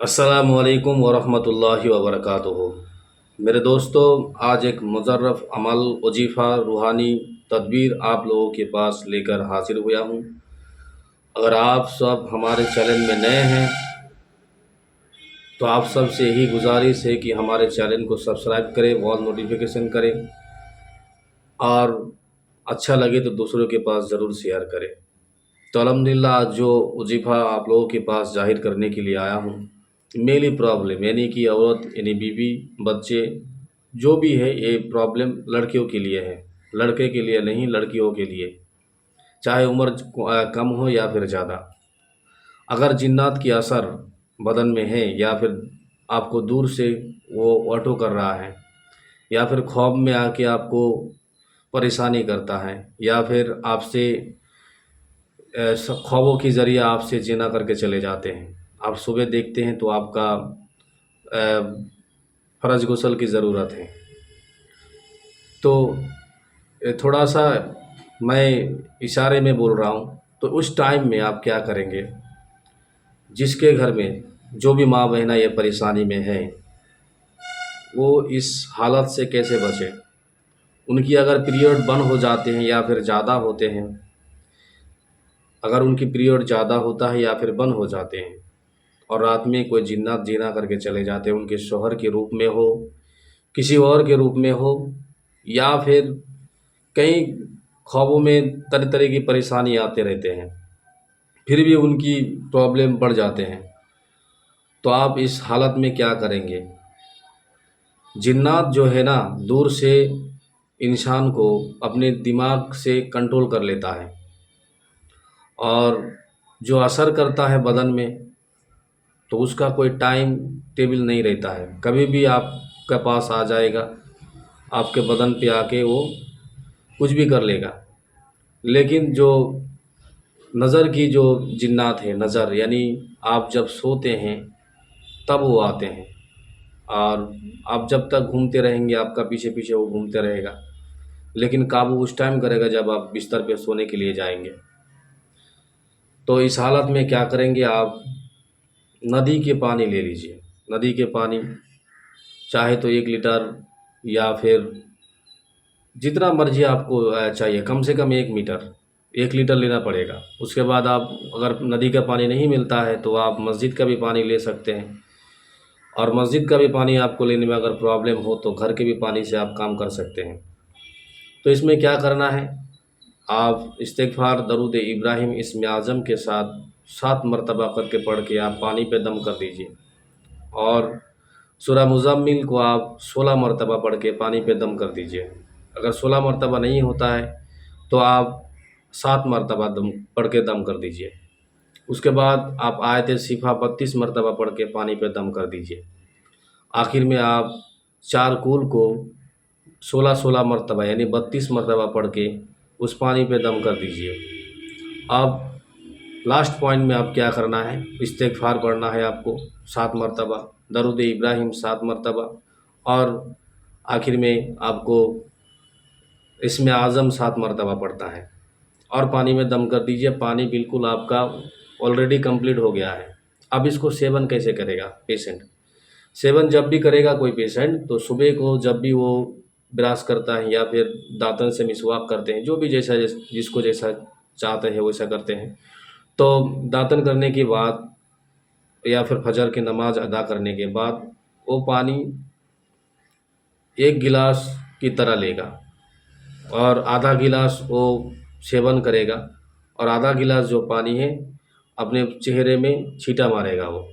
अस्सलामुअलैकुम वरहमतुल्लाहि वबरकातुहू। मेरे दोस्तों, आज एक मुज़र्रफ़ अमल, वजीफ़ा, रूहानी तदबीर आप लोगों के पास लेकर हाज़िर हुआ हूँ। अगर आप सब हमारे चैनल में नए हैं तो आप सब से यही गुजारिश है कि हमारे चैनल को सब्सक्राइब करें, ऑल नोटिफिकेशन करें और अच्छा लगे तो दूसरों के पास ज़रूर शेयर करें। तो अल्हम्दुलिल्लाह आज जो वजीफ़ा आप लोगों के पास ज़ाहिर करने के लिए आया हूँ, मेरी प्रॉब्लम यानी कि औरत यानी बीवी, बच्चे जो भी है, ये प्रॉब्लम लड़कियों के लिए है, लड़के के लिए नहीं, लड़कियों के लिए। चाहे उम्र कम हो या फिर ज़्यादा, अगर जिन्नात की असर बदन में है या फिर आपको दूर से वो ऑटो कर रहा है या फिर ख्वाब में आके आपको परेशानी करता है या फिर आपसे ख्वाबों के ज़रिए आपसे ज़िना करके चले जाते हैं। आप सुबह देखते हैं तो आपका फ़र्ज गुस्ल की ज़रूरत है। तो थोड़ा-सा मैं इशारे में बोल रहा हूँ, तो उस टाइम में आप क्या करेंगे? जिसके घर में जो भी माँ-बहनें ये परेशानी में हैं, वो इस हालत से कैसे बचें? उनकी अगर पीरियड बंद हो जाते हैं या फिर ज़्यादा होते हैं, अगर उनकी पीरियड ज़्यादा होता है या फिर बंद हो जाते हैं और रात में कोई जिन्नात ज़िना करके चले जाते हैं, उनके शौहर के रूप में हो, किसी और के रूप में हो या फिर कई ख्वाबों में तरह-तरह की परेशानी आते रहते हैं, फिर भी उनकी प्रॉब्लम बढ़ जाते हैं। तो आप इस हालत में क्या करेंगे? जिन्नात जो है ना, दूर से इंसान को अपने दिमाग से कंट्रोल कर लेता है और जो असर करता है बदन में, तो उसका कोई टाइम टेबल नहीं रहता है। कभी भी आपके पास आ जाएगा, आपके बदन पे आके वो कुछ भी कर लेगा। लेकिन जो नज़र की जो जिन्नात है, नज़र यानी आप जब सोते हैं तब वो आते हैं और आप जब तक घूमते रहेंगे, आपका पीछे-पीछे वो घूमते रहेगा। लेकिन काबू उस टाइम करेगा जब आप बिस्तर पे सोने के लिए जाएँगे। तो इस हालत में क्या करेंगे आप? नदी के पानी ले लीजिए। नदी के पानी चाहे तो 1 लीटर या फिर जितना मर्ज़ी आपको चाहिए, कम से कम 1 मीटर 1 लीटर लेना पड़ेगा। उसके बाद आप अगर नदी का पानी नहीं मिलता है तो आप मस्जिद का भी पानी ले सकते हैं और मस्जिद का भी पानी आपको लेने में अगर प्रॉब्लम हो तो घर के भी पानी से आप काम कर सकते हैं। तो इसमें क्या करना है? आप इस्तिग़फ़ार, दरूद इब्राहिम, इस्म आज़म के साथ 7 मरतबा करके पढ़ के आप पानी पे दम कर दीजिए और सूरह मुज़म्मिल को आप 16 मरतबा पढ़ के पानी पे दम कर दीजिए। अगर 16 मरतबा नहीं होता है तो आप 7 मरतबा दम पढ़ के दम कर दीजिए। उसके बाद आप आयत शिफ़ा 32 मरतबा पढ़ के पानी पे दम कर दीजिए। आखिर में आप 4 कूल को 16-16 मरतबा यानी 32 मरतबा पढ़ के उस पानी पे दम कर दीजिए। अब लास्ट पॉइंट में आप क्या करना है? इस्तिग़फ़ार पढ़ना है आपको 7 मरतबा, दरूद इब्राहिम 7 मरतबा और आखिर में आपको इस्म आज़म 7 मरतबा पढ़ता है और पानी में दम कर दीजिए। पानी बिल्कुल आपका ऑलरेडी कंप्लीट हो गया है। अब इसको सेवन कैसे करेगा पेशेंट? सेवन जब भी करेगा कोई पेशेंट तो सुबह को जब भी वो ब्रश करता है या फिर दातन से मिसवाक करते हैं, जो भी जैसा जिसको जैसा चाहते हैं वैसा करते हैं। तो दातन करने के बाद या फिर फजर की नमाज़ अदा करने के बाद वो पानी 1 गिलास की तरह लेगा और आधा गिलास वो सेवन करेगा और आधा गिलास जो पानी है अपने चेहरे में छींटा मारेगा वो।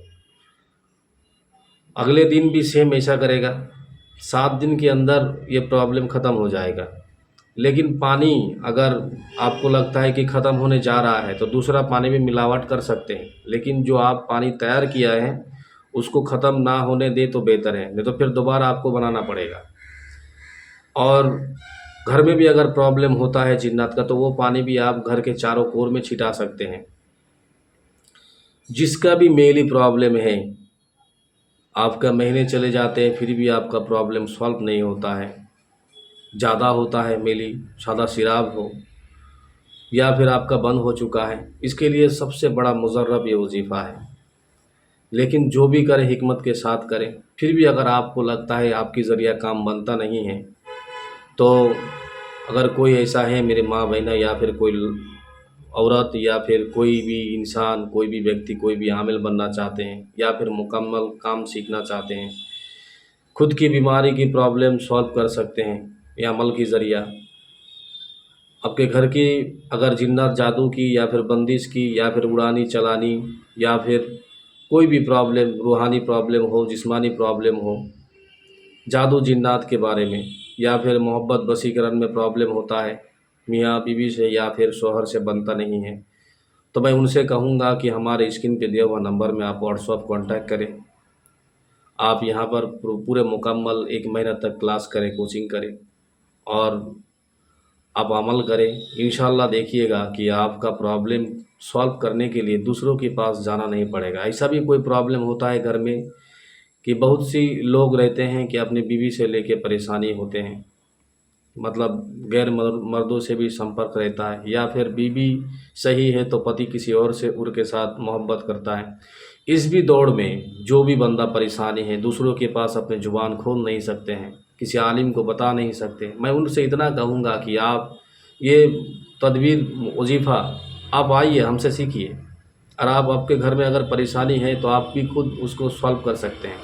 अगले दिन भी सेम ऐसा करेगा। 7 दिन के अंदर ये प्रॉब्लम ख़त्म हो जाएगा। लेकिन पानी अगर आपको लगता है कि ख़त्म होने जा रहा है तो दूसरा पानी में मिलावट कर सकते हैं। लेकिन जो आप पानी तैयार किया है उसको ख़त्म ना होने दें तो बेहतर है, नहीं तो फिर दोबारा आपको बनाना पड़ेगा। और घर में भी अगर प्रॉब्लम होता है जिन्नात का तो वो पानी भी आप घर के चारों कोर में छिटा सकते हैं। जिसका भी मेनली प्रॉब्लम है, आपका महीने चले जाते हैं फिर भी आपका प्रॉब्लम सॉल्व नहीं होता है, ज़्यादा होता है मेनली, सादा सिराब हो या फिर आपका बंद हो चुका है, इसके लिए सबसे बड़ा मुजर्रब ये वजीफ़ा है लेकिन जो भी करें हिकमत के साथ करें। फिर भी अगर आपको लगता है आपके ज़रिया काम बनता नहीं है, तो अगर कोई ऐसा है मेरे माँ बहन या फिर कोई औरत या फिर कोई भी इंसान, कोई भी व्यक्ति, कोई भी आमिल बनना चाहते हैं या फिर मुकम्मल काम सीखना चाहते हैं, खुद की बीमारी की प्रॉब्लम सॉल्व कर सकते हैं ये अमल के ज़रिया। आपके घर की अगर जिन्नात जादू की या फिर बंदिश की या फिर उड़ानी चलानी या फिर कोई भी प्रॉब्लम, रूहानी प्रॉब्लम हो, जिस्मानी प्रॉब्लम हो, जादू जिन्नात के बारे में या फिर मोहब्बत वशीकरण में प्रॉब्लम होता है, मियाँ बीवी से या फिर शौहर से बनता नहीं है, तो मैं उनसे कहूँगा कि हमारे स्क्रीन पे दिए हुआ नंबर में आप व्हाट्सएप कांटेक्ट करें। आप यहाँ पर पूरे मुकम्मल 1 महीना तक क्लास करें, कोचिंग करें और आप अमल करें। इंशाअल्लाह देखिएगा कि आपका प्रॉब्लम सॉल्व करने के लिए दूसरों के पास जाना नहीं पड़ेगा। ऐसा भी कोई प्रॉब्लम होता है घर में कि बहुत सी लोग रहते हैं कि अपनी बीवी से लेके परेशानी होते हैं, मतलब गैर मर्दों से भी संपर्क रहता है या फिर बीवी सही है तो पति किसी और से उनके साथ मोहब्बत करता है। इस भी दौड़ में जो भी बंदा परेशानी है, दूसरों के पास अपनी ज़ुबान खोल नहीं सकते हैं, किसी आलिम को बता नहीं सकते, मैं उनसे इतना कहूँगा कि आप ये तदबीर वजीफ़ा आप आइए हमसे सीखिए। और आप आपके घर में अगर परेशानी है तो आप भी खुद उसको सॉल्व कर सकते हैं।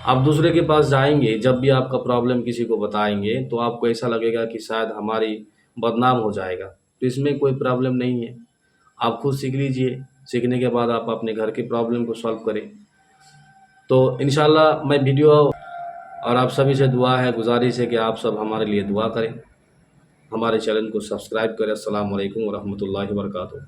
आप दूसरे के पास जाएँगे, जब भी आपका प्रॉब्लम किसी को बताएँगे तो आपको ऐसा लगेगा कि शायद हमारी बदनाम हो जाएगा, तो इसमें कोई प्रॉब्लम नहीं है। आप खुद सीख लीजिए, सीखने के बाद आप अपने घर की प्रॉब्लम को सॉल्व करें। तो इंशाअल्लाह मैं वीडियो और आप सभी से दुआ है, गुज़ारिश है कि आप सब हमारे लिए दुआ करें, हमारे चैनल को सब्सक्राइब करें। अस्सलामु अलैकुम व रहमतुल्लाहि व बरकातुहू।